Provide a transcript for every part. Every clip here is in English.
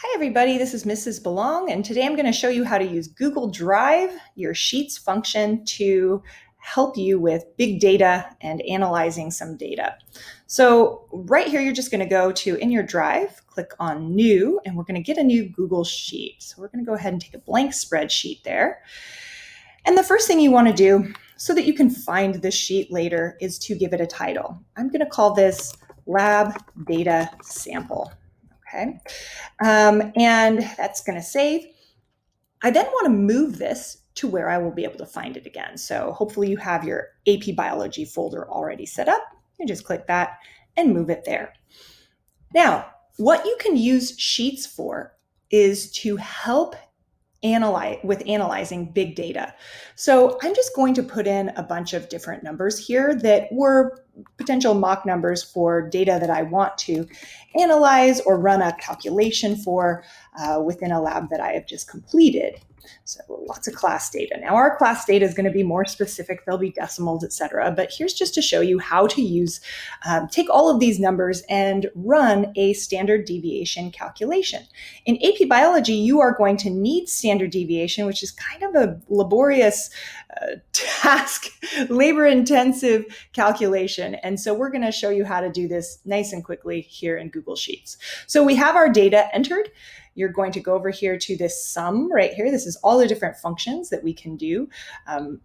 Hi everybody, this is Mrs. Belong, and today I'm going to show you how to use Google Drive, your Sheets function, to help you with big data and analyzing some data. So right here, you're just going to go to in your Drive, click on New, and we're going to get a new Google Sheet. So we're going to go ahead and take a blank spreadsheet there. And the first thing you want to do so that you can find this sheet later is to give it a title. I'm going to call this Lab Data Sample. Okay. And that's going to save. I then want to move this to where I will be able to find it again. So hopefully you have your AP Biology folder already set up. You just click that and move it there. Now, what you can use Sheets for is to help analyzing big data. So I'm just going to put in a bunch of different numbers here that were potential mock numbers for data that I want to analyze or run a calculation for within a lab that I have just completed. So lots of class data. Now our class data is going to be more specific. There'll be decimals, etc. But here's just to show you how to use, take all of these numbers and run a standard deviation calculation. In AP Biology, you are going to need standard deviation, which is kind of a laborious task, labor-intensive calculation. And so we're going to show you how to do this nice and quickly here in Google Sheets. So we have our data entered. You're going to go over here to this sum right here. This is all the different functions that we can do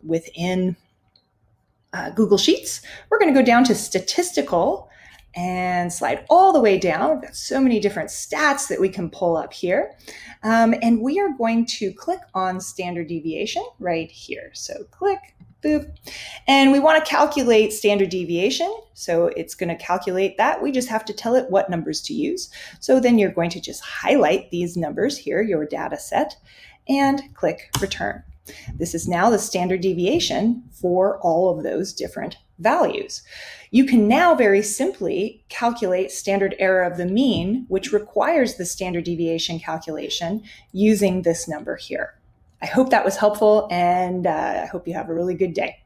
within Google Sheets. We're going to go down to statistical and slide all the way down. We've got so many different stats that we can pull up here. And we are going to click on standard deviation right here. So click, boop. And we want to calculate standard deviation. So it's going to calculate that. We just have to tell it what numbers to use. So then you're going to just highlight these numbers here, your data set, and click return. This is now the standard deviation for all of those different values. You can now very simply calculate standard error of the mean, which requires the standard deviation calculation using this number here. I hope that was helpful, and I hope you have a really good day.